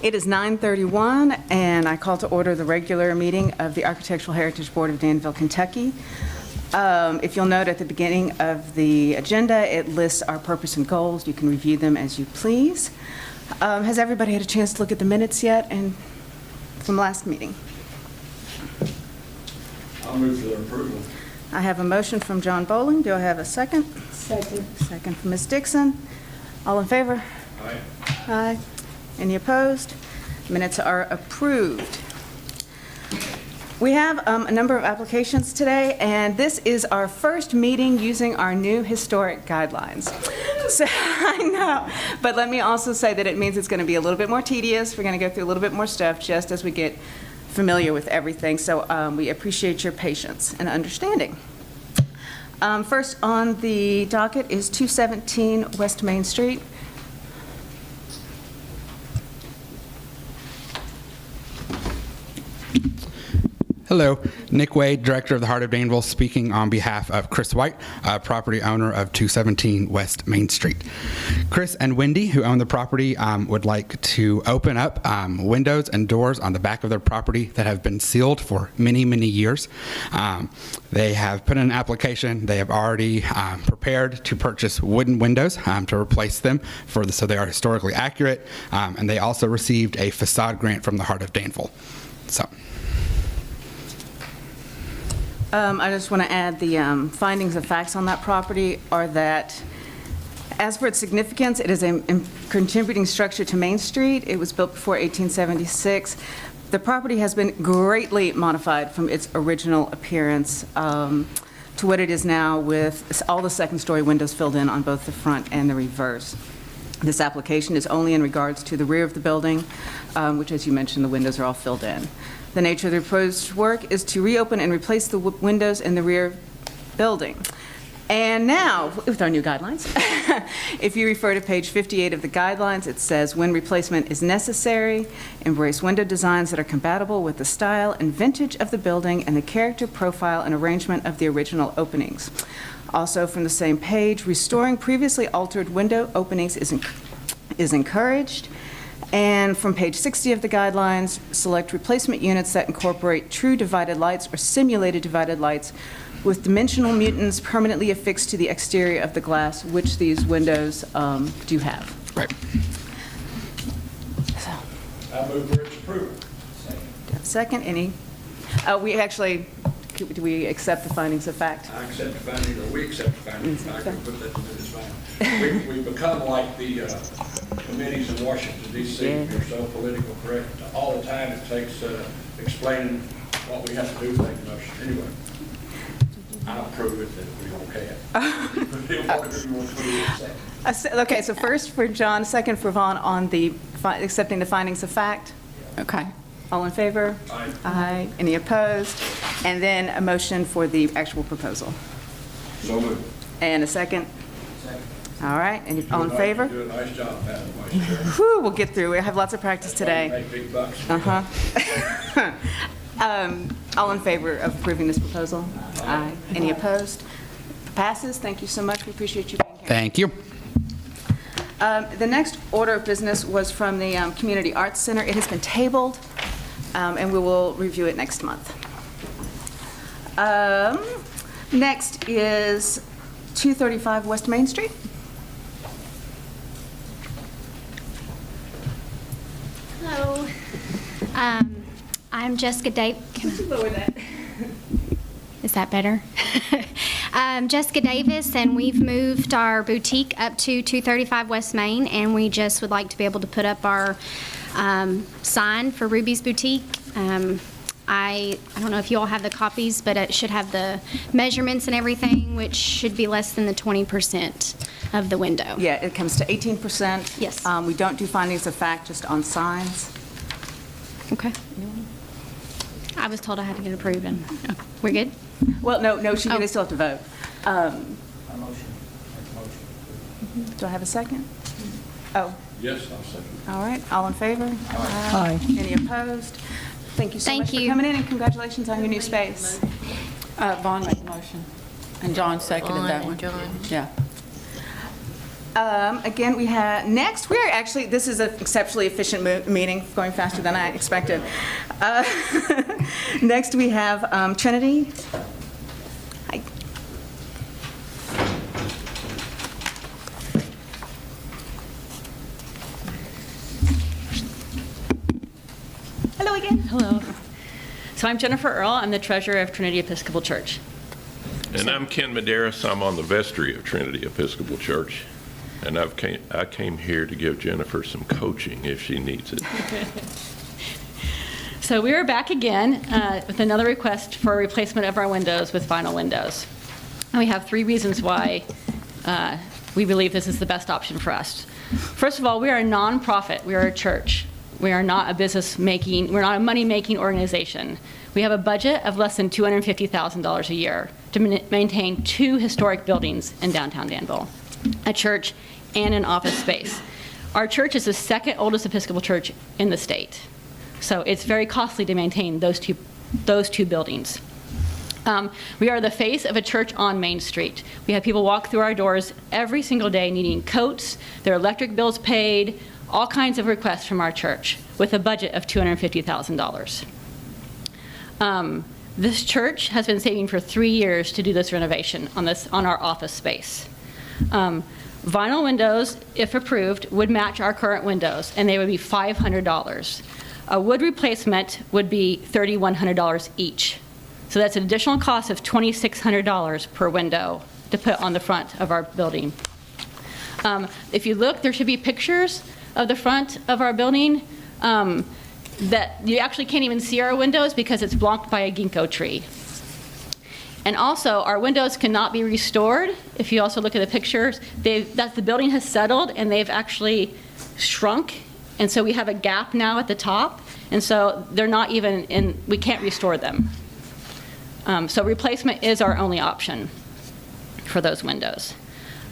It is 9:31, and I call to order the regular meeting of the Architectural Heritage Board of Danville, Kentucky. If you'll note at the beginning of the agenda, it lists our purpose and goals. You can review them as you please. Has everybody had a chance to look at the minutes yet and from last meeting? I'll move for their approval. I have a motion from John Bowling. Do I have a second? Second. Second from Ms. Dixon. All in favor? Aye. Aye. Any opposed? Minutes are approved. We have a number of applications today, and this is our first meeting using our new historic guidelines. So I know, but let me also say that it means it's going to be a little bit more tedious. We're going to go through a little bit more stuff just as we get familiar with everything. So we appreciate your patience and understanding. First on the docket is 217 West Main Street. Hello, Nick Wade, Director of the Heart of Danville, speaking on behalf of Chris White, property owner of 217 West Main Street. Chris and Wendy, who own the property, would like to open up windows and doors on the back of their property that have been sealed for many, many years. They have put in an application. They have already prepared to purchase wooden windows to replace them so they are historically accurate, and they also received a facade grant from the Heart of Danville. So. I just want to add the findings of facts on that property are that, as for its significance, it is a contributing structure to Main Street. It was built before 1876. The property has been greatly modified from its original appearance to what it is now, with all the second-story windows filled in on both the front and the reverse. This application is only in regards to the rear of the building, which, as you mentioned, the windows are all filled in. The nature of the proposed work is to reopen and replace the windows in the rear building. And now, with our new guidelines, if you refer to page 58 of the guidelines, it says, when replacement is necessary, embrace window designs that are compatible with the style and vintage of the building and the character, profile, and arrangement of the original openings. Also from the same page, restoring previously altered window openings is encouraged. And from page 60 of the guidelines, select replacement units that incorporate true divided lights or simulated divided lights with dimensional mutants permanently affixed to the exterior of the glass, which these windows do have. Right. So, I move for its approval. second, any? We actually, do we accept the findings of fact? I accept the finding, or we accept the finding. I can put that in this fine. We've become like the committees in Washington, D.C. Yeah. You're so political correct. All the time it takes explaining what we have to do to make a motion. Anyway, I approve it that we okay. Okay, so first for John, second for Vaughn on the accepting the findings of fact. Okay. All in favor? Aye. Aye. Any opposed? And then a motion for the actual proposal. So moved. And a second? All right, and all in favor? You do a nice job, Madam Vice Chair. Whew, we'll get through. We have lots of practice today. Make big bucks. All in favor of approving this proposal? Aye. Any opposed? Passes. Thank you so much. We appreciate you being here. Thank you. The next order of business was from the Community Arts Center. It has been tabled, and we will review it next month. Next is 235 West Main Street. Hello. I'm Jessica Davis. Can you lower that? Is that better? Jessica Davis, and we've moved our boutique up to 235 West Main, and we just would like to be able to put up our sign for Ruby's Boutique. I don't know if you all have the copies, but it should have the measurements and everything, which should be less than the 20% of the window. Yeah, it comes to 18%. Yes. We don't do findings of fact just on signs. Okay. I was told I had to get approved, and we're good? Well, no, they still have to vote. Do I have a second? Oh, Yes, I'll second. all right. All in favor? Aye. Any opposed? Thank you so much for you. coming in, and congratulations on your new space. Vaughn made the motion, and John seconded that one. John. Yeah. Again, we have, next, we're actually, this is an exceptionally efficient meeting, going faster than I expected. Next, we have Trinity. Hi. Hello again. Hello. So I'm Jennifer Earl. I'm the treasurer of Trinity Episcopal Church. And I'm Ken Medeiros. I'm on the vestry of Trinity Episcopal Church. And I came here to give Jennifer some coaching if she needs it. So we are back again with another request for a replacement of our windows with vinyl windows. And we have 3 reasons why we believe this is the best option for us. First of all, we are a nonprofit. We are a church. We are not a we're not a money-making organization. We have a budget of less than $250,000 a year to maintain 2 historic buildings in downtown Danville, a church and an office space. Our church is the 2nd oldest Episcopal church in the state. So it's very costly to maintain those two buildings. We are the face of a church on Main Street. We have people walk through our doors every single day needing coats, their electric bills paid, all kinds of requests from our church with a budget of $250,000. This church has been saving for 3 years to do this renovation on our office space. Vinyl windows, if approved, would match our current windows, and they would be $500. A wood replacement would be $3,100 each. So that's an additional cost of $2,600 per window to put on the front of our building. If you look, there should be pictures of the front of our building that you actually can't even see our windows because it's blocked by a ginkgo tree. And also, our windows cannot be restored. If you also look at the pictures, the building has settled and they've actually shrunk. And so we have a gap now at the top. And so they're not even we can't restore them. So replacement is our only option for those windows.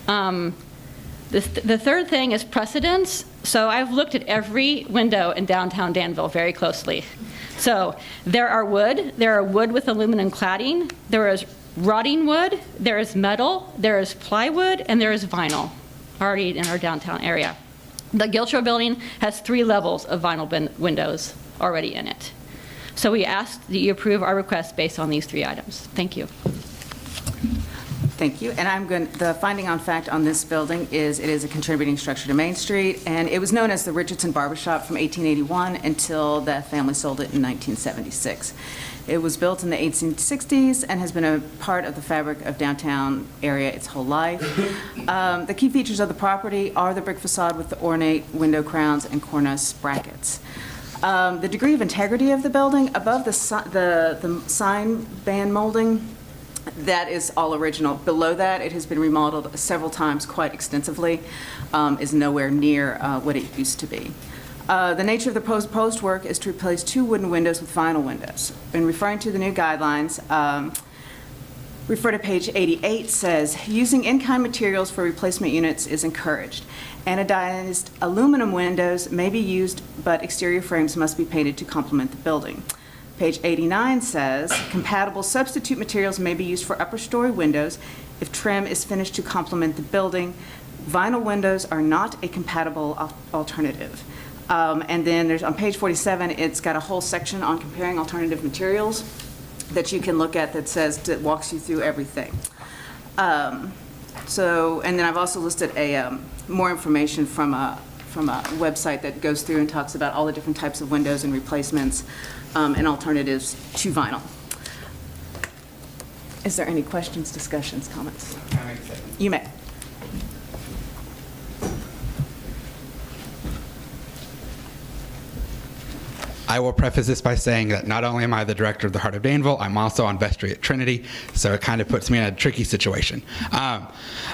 The third thing is precedence. So I've looked at every window in downtown Danville very closely. So there are wood with aluminum cladding, there is rotting wood, there is metal, there is plywood, and there is vinyl already in our downtown area. The Giltro building has 3 levels of vinyl windows already in it. So we ask that you approve our request based on these 3 items. Thank you. Thank you. And the finding on fact on this building is it is a contributing structure to Main Street, and it was known as the Richardson Barbershop from 1881 until the family sold it in 1976. It was built in the 1860s and has been a part of the fabric of downtown area its whole life. The key features of the property are the brick facade with the ornate window crowns and cornice brackets. The degree of integrity of the building, above the sign band molding, that is all original. Below that, it has been remodeled several times quite extensively, is nowhere near what it used to be. The nature of the proposed work is to replace 2 wooden windows with vinyl windows. In referring to the new guidelines, refer to page 88, says, using in-kind materials for replacement units is encouraged. Anodized aluminum windows may be used, but exterior frames must be painted to complement the building. Page 89 says, compatible substitute materials may be used for upper story windows if trim is finished to complement the building. Vinyl windows are not a compatible alternative. And then there's on page 47, it's got a whole section on comparing alternative materials that you can look at that walks you through everything. And then I've also listed more information from a website that goes through and talks about all the different types of windows and replacements and alternatives to vinyl. Is there any questions, discussions, comments? You may. I will preface this by saying that not only am I the director of the Heart of Danville, I'm also on vestry at Trinity, so it kind of puts me in a tricky situation.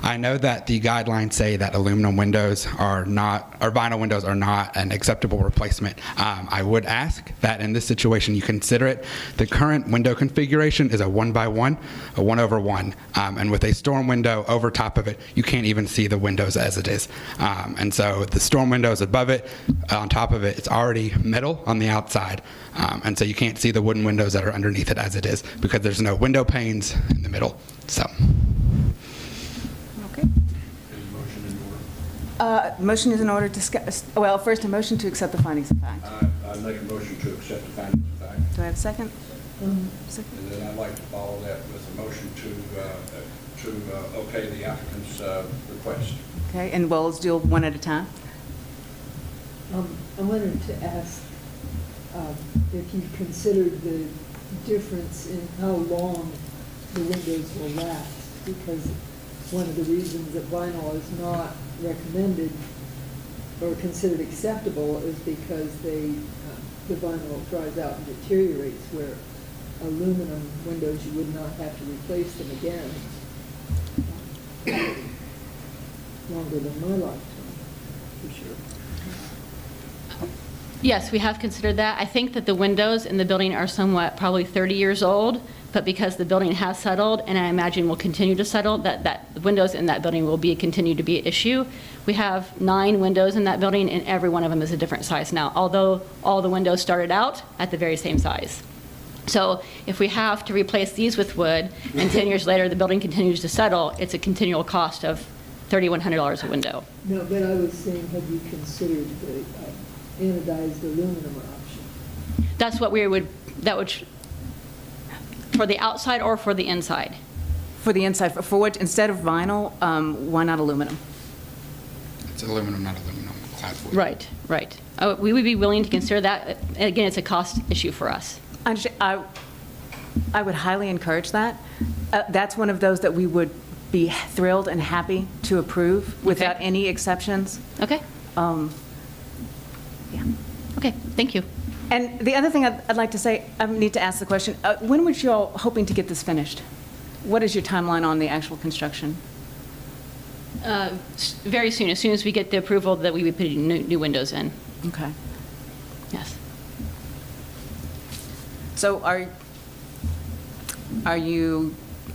I know that the guidelines say that aluminum windows are not, or vinyl windows are not an acceptable replacement. I would ask that in this situation you consider it. The current window configuration is a 1x1, a 1/1, and with a storm window over top of it, you can't even see the windows as it is. And so the storm window is above it, on top of it, it's already metal on the outside. And so you can't see the wooden windows that are underneath it as it is because there's no window panes in the middle. So. Okay. Is the motion in order? Motion is in order to discuss, well, first a motion to accept the findings of fact. I make a motion to accept the findings of fact. Do I have a second? Second. And then I'd like to follow that with a motion to okay the applicant's request. Okay, and well, let's do one at a time. I wanted to ask if you considered the difference in how long the windows will last, because one of the reasons that vinyl is not recommended or considered acceptable is because the vinyl dries out and deteriorates, where aluminum windows, you would not have to replace them again longer than my lifetime, for sure. Yes, we have considered that. I think that the windows in the building are somewhat probably 30 years old, but because the building has settled, and I imagine will continue to settle, that the windows in that building will continue to be an issue. We have 9 windows in that building, and every one of them is a different size now, although all the windows started out at the very same size. So if we have to replace these with wood, and 10 years later the building continues to settle, it's a continual cost of $3,100 a window. No, but I was saying, have you considered the anodized aluminum option? That's what for the outside or for the inside? For the inside, for what, instead of vinyl, why not aluminum? It's aluminum, not aluminum, clad wood. Right. We would be willing to consider that. Again, it's a cost issue for us. I would highly encourage that. That's one of those that we would be thrilled and happy to approve without Okay. any exceptions. Okay? Yeah. Okay, thank you. And the other thing I'd like to say, I need to ask the question, when were you all hoping to get this finished? What is your timeline on the actual construction? Very soon, as soon as we get the approval that we would put new windows in. Okay. Yes. So are you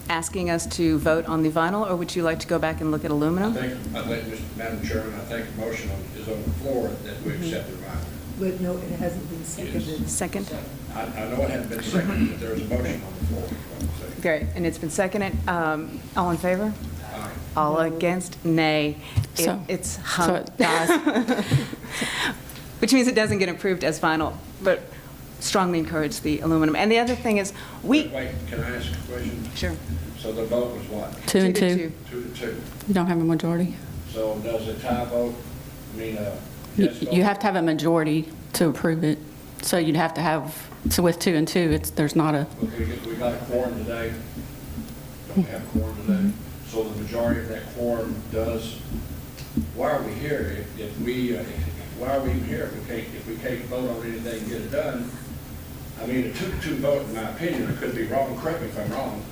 asking us to vote on the vinyl, or would you like to go back and look at aluminum? Madam Chairman, I think the motion is on the floor that we accept the vinyl. But no, it hasn't been seconded. Second? I know it hasn't been seconded, but there is a motion on the floor. Great, and it's been seconded. All in favor? Aye. All against? Nay. So- It's So hung. it dies. Which means it doesn't get approved as vinyl, but strongly encourage the aluminum. And the other thing is, Wait, can I ask a question? Sure. So the vote was what? 2 and 2. 2 to 2. You don't have a majority. So does a tie vote mean a yes vote? You have to have a majority to approve it. So you'd have to have, so with 2 and 2, there's not a, We got a quorum today. Don't we have a quorum today? So the majority of that quorum does, why are we here why are we even here if we can't vote on anything and get it done? I mean, a 2-2 vote, in my opinion, I could be wrong, correct me if I'm wrong,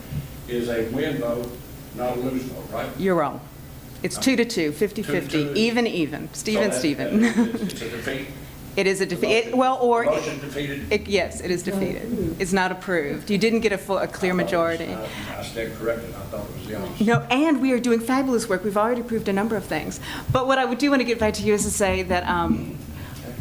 is a win vote, not a lose vote, right? You're wrong. It's 2 to 2, 50-50, even. Steven. It's a defeat. It is a defeat. Well, or, Motion defeated. yes, it is defeated. It's not approved. You didn't get a clear majority. I stand corrected. I thought it was the opposite. No, and we are doing fabulous work. We've already approved a number of things. But what I do want to get back to you is to say that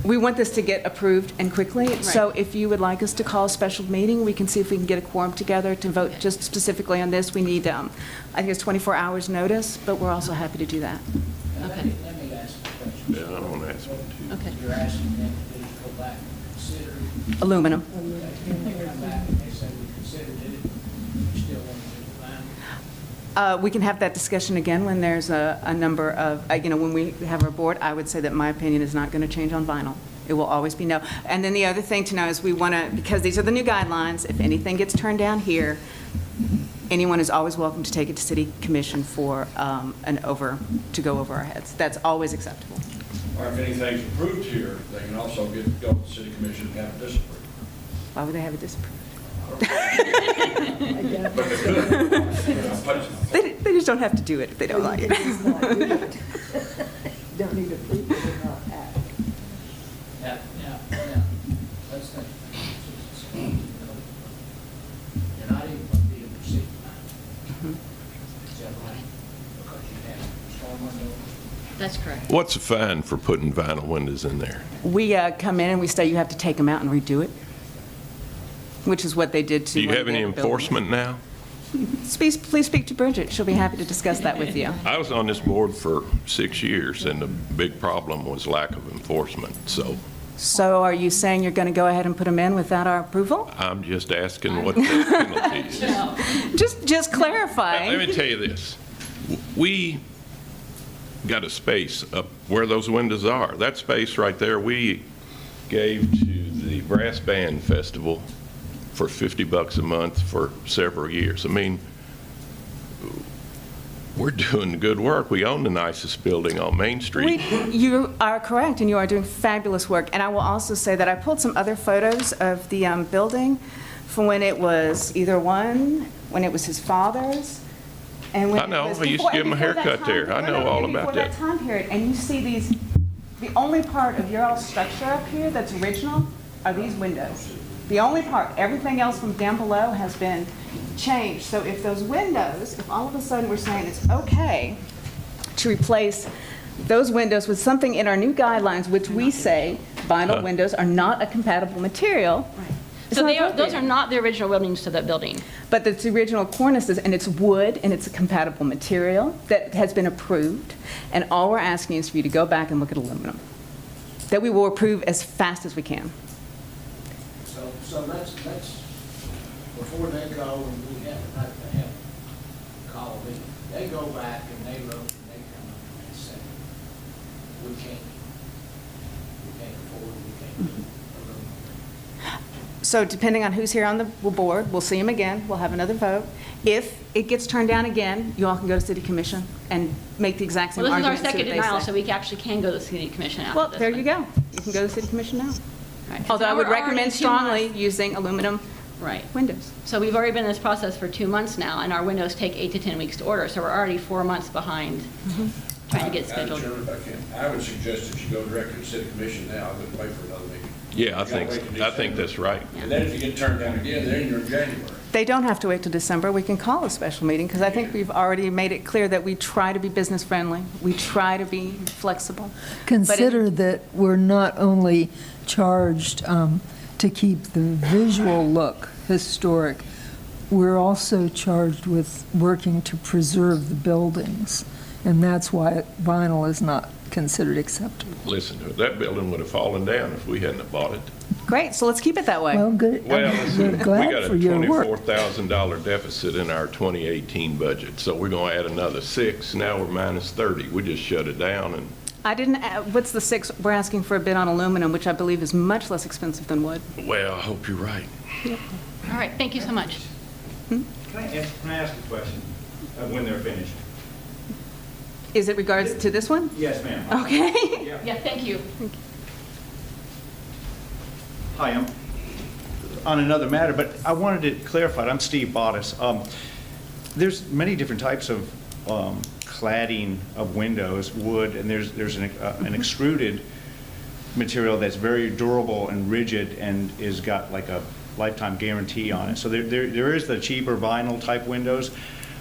we want this to get approved and quickly. So if you would like us to call a special meeting, we can see if we can get a quorum together to vote just specifically on this. We need, I think it's 24 hours notice, but we're also happy to do that. Okay. Let me ask a question. Yeah, I want to ask one too. Okay. You're asking them to just go back and consider, Aluminum. if they come back and they say we considered it, we still want to do the vinyl. We can have that discussion again when there's a number of, when we have our board. I would say that my opinion is not going to change on vinyl. It will always be no. And then the other thing to know is we want to, because these are the new guidelines, if anything gets turned down here, anyone is always welcome to take it to City Commission for to go over our heads. That's always acceptable. Or if anything's approved here, they can also go to the city commission and have it disapproved. Why would they have it disapproved? They just don't have to do it if they don't like it. Don't need to prove it or not act. Now, let's think. You're not even going to be able to see vinyl. Is that right? Because you have storm windows. That's correct. What's the fine for putting vinyl windows in there? We come in and we say you have to take them out and redo it, which is what they did to. Do you one have of any the buildings. enforcement now? Please speak to Bridget. She'll be happy to discuss that with you. I was on this board for 6 years, and the big problem was lack of enforcement. So So are you saying you're going to go ahead and put them in without our approval? I'm just asking what the penalty is. Just clarifying. Let me tell you this. We got a space up where those windows are. That space right there, we gave to the Brass Band Festival for $50 a month for several years. I mean, we're doing good work. We own the nicest building on Main Street. You are correct, and you are doing fabulous work. And I will also say that I pulled some other photos of the building from when it was when it was his father's, and when I know. it was I used to give him a before that haircut there. time- I know all about before that. that time period. And you see these, the only part of your old structure up here that's original are these windows. The only part, everything else from down below has been changed. So if those windows, if all of a sudden we're saying it's okay to replace those windows with something in our new guidelines, which we say vinyl windows are not a compatible material. it's So not those appropriate. are not the original buildings to that building. But it's the original cornices, and it's wood, and it's a compatible material that has been approved. And all we're asking is for you to go back and look at aluminum, that we will approve as fast as we can. So let's, before they go, and we have call me, they go back and they look, and they come up and they say, we can't afford, we can't do aluminum. So depending on who's here on the board, we'll see them again, we'll have another vote. If it gets turned down again, you all can go to city commission and make the exact same Well, this is our argument. second denial, so we actually can go to the city commission after Well, this there one. you go. You can go to city commission now. Right. Although I would We're already recommend 2 months- strongly using aluminum Right. windows. So we've already been in this process for 2 months now, and our windows take 8 to 10 weeks to order, so we're already 4 months behind trying to get Madam scheduled. Chairman, if I can, I would suggest that you go directly to city commission now. I wouldn't wait for another meeting. Yeah, I You gotta wait till think December. that's right. And then if you get turned down again, then you're in January. They don't have to wait till December. We can call a special meeting, because I think we've already made it clear that we try to be business friendly. We try to be flexible. Consider that we're not only charged to keep the visual look historic, we're also charged with working to preserve the buildings, and that's why vinyl is not considered acceptable. Listen, that building would have fallen down if we hadn't have bought it. Great, so let's keep it that way. Well, good. Well, I'm listen, we glad got a for your work. $24,000 deficit in our 2018 budget, so we're going to add another 6. Now we're minus 30. We just shut it down, and I didn't, what's the 6? We're asking for a bid on aluminum, which I believe is much less expensive than wood. well, I hope you're right. All right, thank you so much. Can I ask a question when they're finished? Is it regards to this one? Yes, ma'am. Okay. Yeah, thank you. Hi, I'm on another matter, but I wanted to clarify. I'm Steve Bottas. There's many different types of cladding of windows, wood, and there's an extruded material that's very durable and rigid and is got like a lifetime guarantee on it. So there is the cheaper vinyl type windows.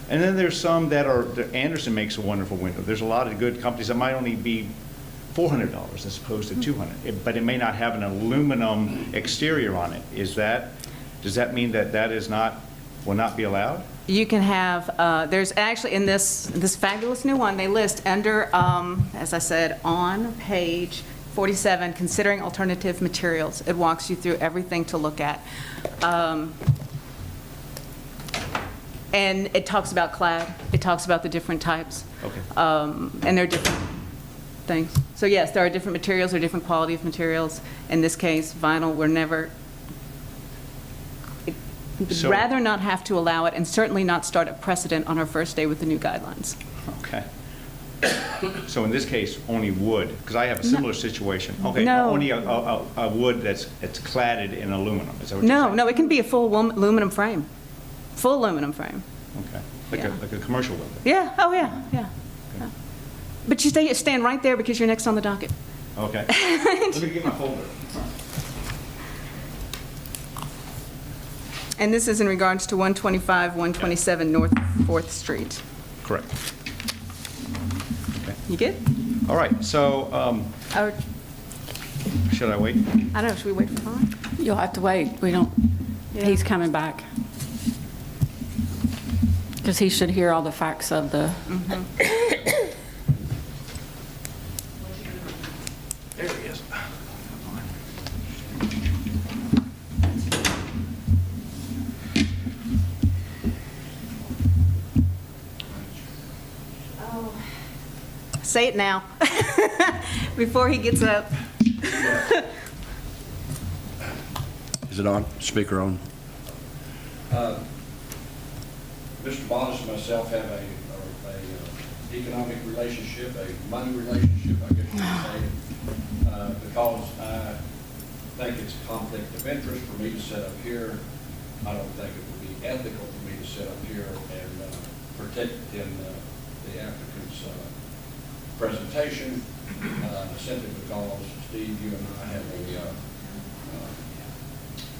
And then there's some that are, Anderson makes a wonderful window. There's a lot of good companies that might only be $400 as opposed to $200, but it may not have an aluminum exterior on it. Does that mean that will not be allowed? You can have, there's actually in this fabulous new one, they list under, as I said, on page 47, considering alternative materials. It walks you through everything to look at. And it talks about clad, it talks about the different types. Okay. And they're different things. So yes, there are different materials, there are different quality of materials. In this case, vinyl, we're never, we'd So- rather not have to allow it, and certainly not start a precedent on our first day with the new guidelines. Okay. So in this case, only wood, because I have a similar situation. Okay, No. only a wood that's cladded in aluminum, is that what you're No, saying? no, it can be a full aluminum frame, full aluminum frame. Okay, like Yeah. a commercial window. Yeah, oh yeah, yeah. Yeah. But you stand right there because you're next on the docket. Okay. Let me get my folder. And this is in regards to 125, 127 North 4th Street. Correct. You good? All right, so Or, should I wait? I don't know, should we wait for Vaughn? You'll have to wait. We don't, Yeah. he's coming back. Because he should hear all the facts of the, There he is. Say it now, before he gets up. Is it on? Speaker on? Mr. Bottas and myself have a economic relationship, a money relationship, I guess you could say, because I think it's a conflict of interest for me to sit up here. I don't think it would be ethical for me to sit up here and protect in the applicant's presentation, simply because Steve, you and I have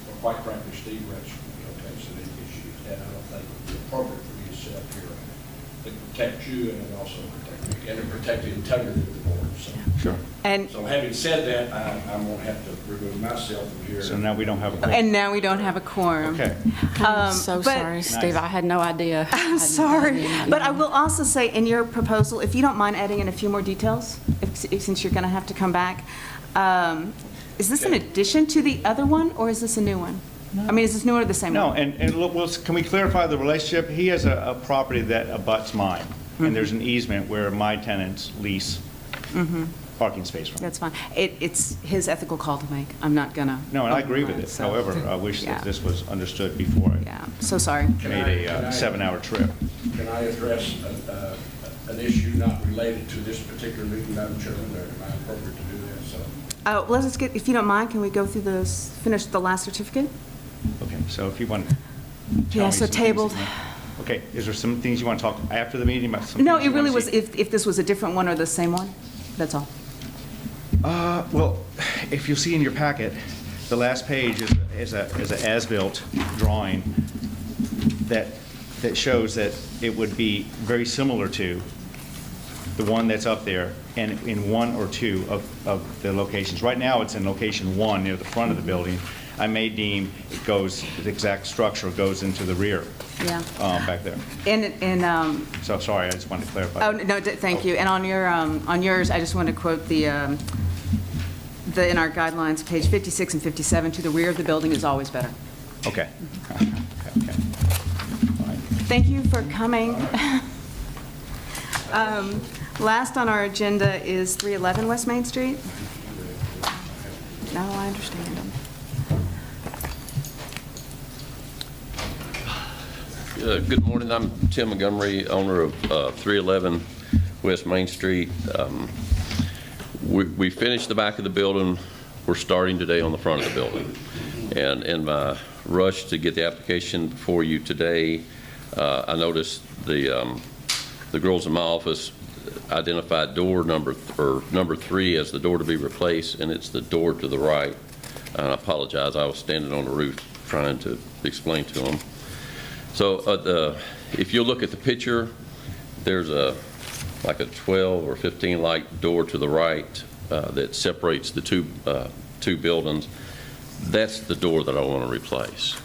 well, quite frankly, Steve Rich, some issues, and I don't think it would be appropriate for me to sit up here to protect you and also protect me, and to protect the integrity of the board. So, Sure. And so having said that, I'm going to have to remove myself from here. So now we don't have a quorum. and now we don't have a quorum. Okay. I'm so but- sorry, Steve, I had no idea. I'm sorry, but I will also say in your proposal, if you don't mind adding in a few more details, since you're going to have to come back, is this in addition to the other one, or is this a new one? I mean, is this new or the same No, one? and look, can we clarify the relationship? He has a property that abuts mine, and there's an easement where my tenants lease parking space from. That's fine. It's his ethical call to make. I'm not going to. No, and I agree with it. So- However, I wish Yeah. that this was understood before I Yeah, so sorry. made a 7-hour trip. Can I address an issue not related to this particular meeting, Madam Chairman, or am I appropriate to do that? So, Let's get, if you don't mind, can we go through this, finish the last certificate? Okay, so if you want to tell Yeah, me so some things tabled. Okay, is there some things you want to talk after the meeting about? Some No, things it you wanna really was, see? if this was a different one or the same one, that's all. Well, if you'll see in your packet, the last page is an as-built drawing that shows that it would be very similar to the one that's up there, and in one or two of the locations. Right now, it's in location 1 near the front of the building. I may deem it goes, the exact structure goes into the rear, Yeah. back there. And, So, sorry, I just wanted to clarify. oh, no, thank you. And on yours, I just want to quote in our guidelines, page 56 and 57, to the rear of the building is always better. Okay. Okay. All right. Thank you for coming. Last on our agenda is 311 West Main Street. No, I understand. Good morning. I'm Tim Montgomery, owner of 311 West Main Street. We finished the back of the building. We're starting today on the front of the building. And in my rush to get the application before you today, I noticed the girls in my office identified door number 3 as the door to be replaced, and it's the door to the right. And I apologize. I was standing on the roof trying to explain to them. So if you look at the picture, there's like a 12 or 15 light door to the right that separates the two buildings. That's the door that I want to replace.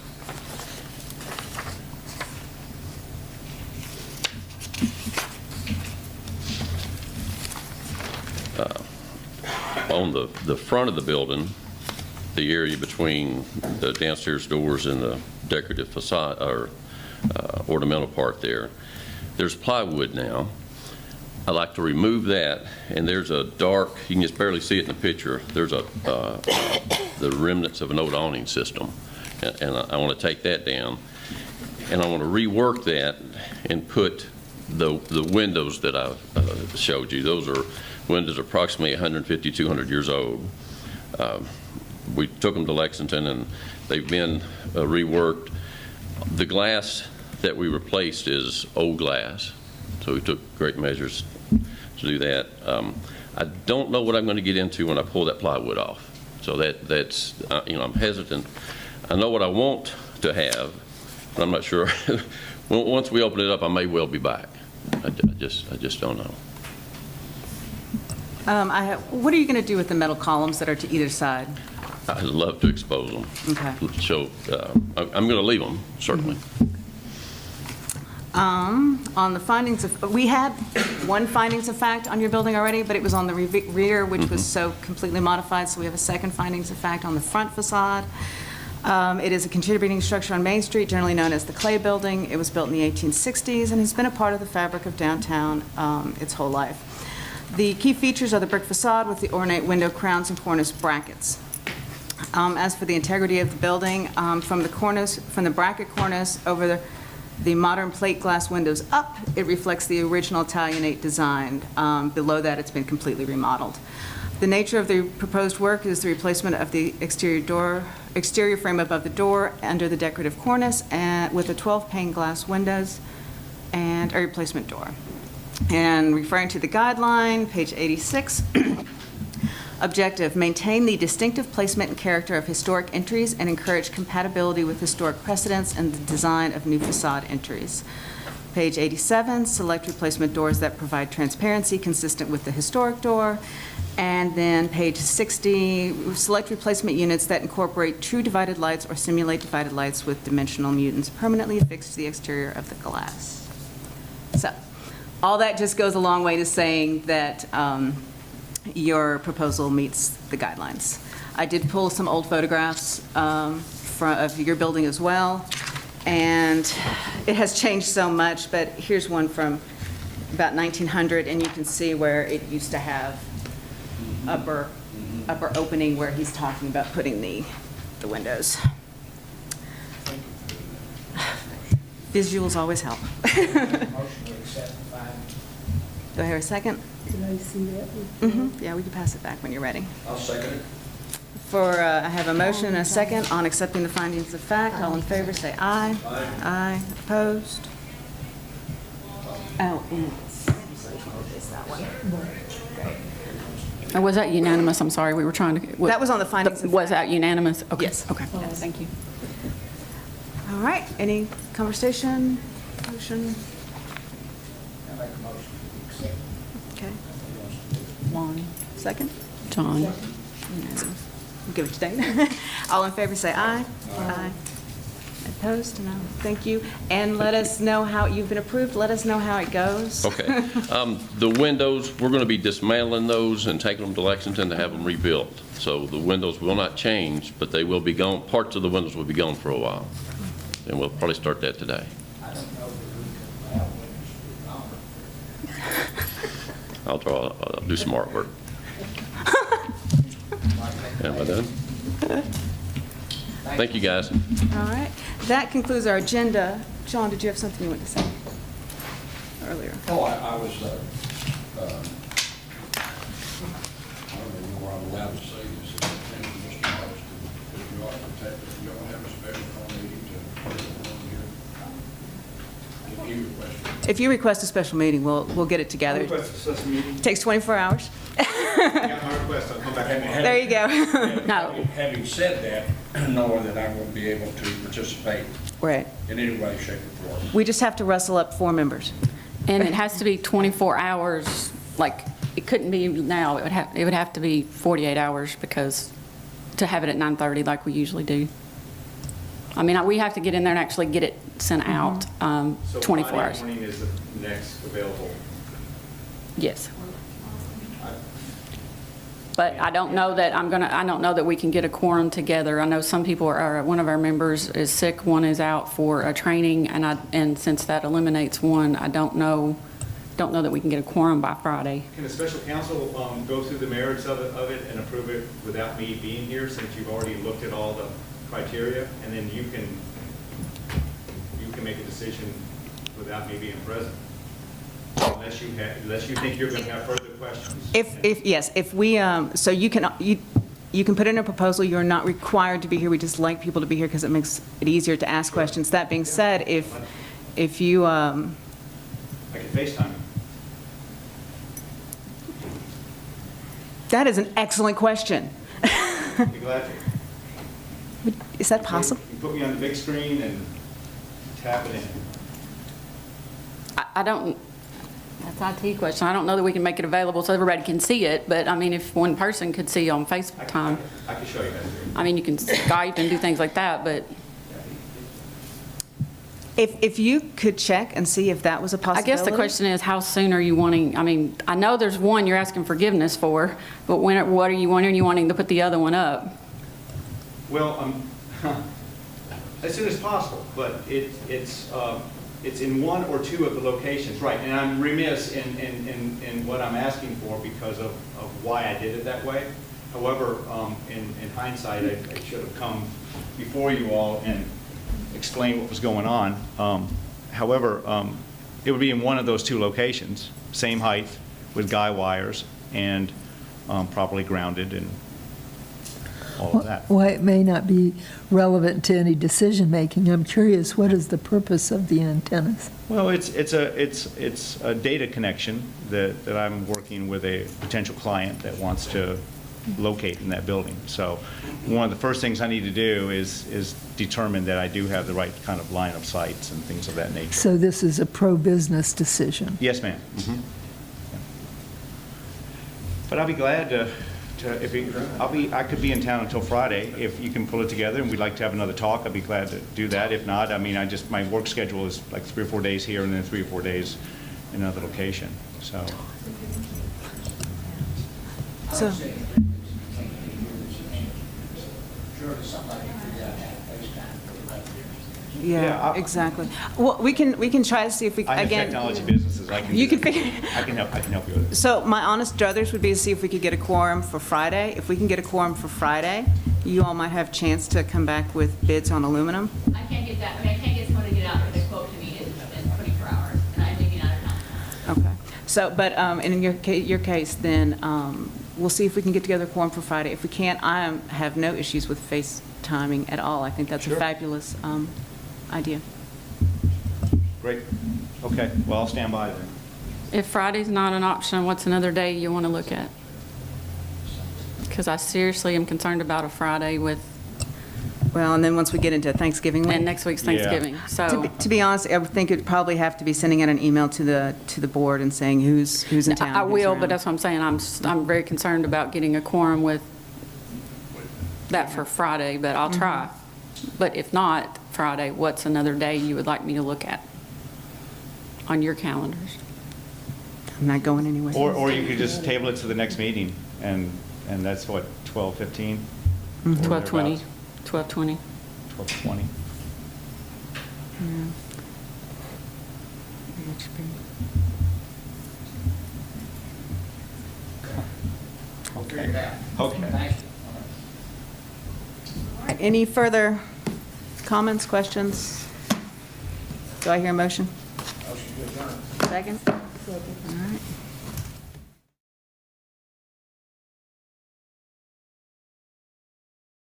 On the front of the building, the area between the downstairs doors and the decorative facade or ornamental part there's plywood now. I like to remove that, and there's a dark, you can just barely see it in the picture, there's the remnants of an old awning system, and I want to take that down, and I want to rework that and put the windows that I showed you. Those are windows approximately 150, 200 years old. We took them to Lexington, and they've been reworked. The glass that we replaced is old glass, so we took great measures to do that. I don't know what I'm going to get into when I pull that plywood off, so that's I'm hesitant. I know what I want to have, but I'm not sure. Once we open it up, I may well be back. I just don't know. What are you going to do with the metal columns that are to either side? I'd love to expose them. Okay. So I'm going to leave them, certainly. On the findings of, we had one findings of fact on your building already, but it was on the rear, which was so completely modified, so we have a second findings of fact on the front facade. It is a contributing structure on Main Street, generally known as the Clay Building. It was built in the 1860s and has been a part of the fabric of downtown its whole life. The key features are the brick facade with the ornate window crowns and cornice brackets. As for the integrity of the building, from the bracket cornice over the modern plate glass windows up, it reflects the original Italianate design. Below that, it's been completely remodeled. The nature of the proposed work is the replacement of the exterior frame above the door under the decorative cornice and with the 12 pane glass windows and a replacement door. And referring to the guideline, page 86, objective, maintain the distinctive placement and character of historic entries and encourage compatibility with historic precedents and the design of new facade entries. Page 87, select replacement doors that provide transparency consistent with the historic door. And then page 60, select replacement units that incorporate true divided lights or simulate divided lights with dimensional mutants permanently affixed to the exterior of the glass. So, all that just goes a long way to saying that your proposal meets the guidelines. I did pull some old photographs of your building as well, and it has changed so much, but here's one from about 1900, and you can see where it used to have upper opening where he's talking about putting the windows. Visuals always help. Motion to accept the findings. Do I hear a second? Can I see that? Yeah, we can pass it back when you're ready. I'll second it. I have a motion and a second on accepting the findings of fact. All in favor, say aye. Aye. Aye. Opposed? Oh, and it's that one. Or was that unanimous? I'm sorry, we were trying to. That was on the findings of Was fact. that unanimous? Okay. Yes. Okay, thank you. All right, any conversation, motion? I make a motion to accept. Okay, Juan. second? John. We'll give it to Dana. All in favor, say aye. Aye. Opposed? No. Thank you. And let us know how, you've been approved, let us know how it goes. Okay. The windows, we're going to be dismantling those and taking them to Lexington to have them rebuilt. So the windows will not change, but they will be gone, parts of the windows will be gone for a while. And we'll probably start that today. I don't know that we can allow windows to be gone. I'll do some artwork. Am I done? Thank you, guys. All right. That concludes our agenda. John, did you have something you wanted to say earlier? Oh, I was, I don't even know where I'm allowed to say this. It's Mr. Morris, if you architect, if you all have a special call meeting to put it on here. If you request it. If you request a special meeting, we'll get it together. Request a special meeting. Takes 24 hours. Yeah, my request, I'll come back. There you go. No. Having said that, knowing that I won't be able to participate Right. in any way, shape, or form. We just have to rustle up 4 members. And it has to be 24 hours, like, it couldn't be now, it would have to be 48 hours because, to have it at 9:30 like we usually do. I mean, we have to get in there and actually get it sent out 24 hours. So Friday morning is the next available. Yes. But I don't know that I don't know that we can get a quorum together. I know some people one of our members is sick, one is out for a training, and since that eliminates one, I don't know that we can get a quorum by Friday. Can the special counsel go through the merits of it and approve it without me being here, since you've already looked at all the criteria? And then you can make a decision without me being present? Unless you think you're going to have further questions. If we, so you can put in a proposal, you're not required to be here, we just like people to be here because it makes it easier to ask questions. That being said, if you, I can FaceTime you. that is an excellent question. I'd be glad to. Is that possible? You put me on the big screen and tap it in. I don't, that's an IT question. I don't know that we can make it available so everybody can see it, but I mean, if one person could see on FaceTime, I can show you that. I mean, you can Skype and do things like that, but If you could check and see if that was a I possibility. guess the question is, how soon are you wanting, I mean, I know there's one you're asking forgiveness for, but what are you wanting? Are you wanting to put the other one up? Well, as soon as possible, but it's in one or two of the locations, right? And I'm remiss in what I'm asking for because of why I did it that way. However, in hindsight, I should have come before you all and explained what was going on. However, it would be in one of those two locations, same height with guy wires and properly grounded and all of that. Why it may not be relevant to any decision-making, I'm curious, what is the purpose of the antennas? Well, it's a data connection that I'm working with a potential client that wants to locate in that building. So one of the first things I need to do is determine that I do have the right kind of line of sights and things of that nature. So this is a pro-business decision? Yes, ma'am. But I'll be glad to I could be in town until Friday. If you can pull it together and we'd like to have another talk, I'd be glad to do that. If not, I mean, my work schedule is like 3 or 4 days here and then 3 or 4 days in another location, so. So- Surely somebody can figure out how to FaceTime put it up there. Yeah, Yeah, I- exactly. Well, we can try to see if we, I have again. technology businesses, I can. You do can that. figure- I can help you with it. So my honest druthers would be to see if we could get a quorum for Friday. If we can get a quorum for Friday, you all might have a chance to come back with bids on aluminum. I can't get that, I mean, I can't get someone to get out with a quote to me in 24 hours, and I'm leaving out of town. Okay. So, but in your case, then, we'll see if we can get together a quorum for Friday. If we can't, I have no issues with FaceTiming at all. I think that's a Sure. fabulous idea. Great. Okay, well, I'll stand by then. If Friday's not an option, what's another day you want to look at? Because I seriously am concerned about a Friday with, Well, and then once we get into Thanksgiving week. and next week's Yeah. Thanksgiving, so. To be honest, I would think it'd probably have to be sending out an email to the board and saying who's in town. I who's will, around. but that's what I'm saying, I'm very concerned about getting a quorum with that for Friday, but I'll try. But if not Friday, what's another day you would like me to look at on your calendars? I'm not going anywhere. Or you could just table it to the next meeting, and that's what, 12:15? 12:20, 12:20. 12:20. We'll figure it out. Okay. Thank you. All right, any further comments, questions? Do I hear a motion? Motion to adjourn. Second? All right.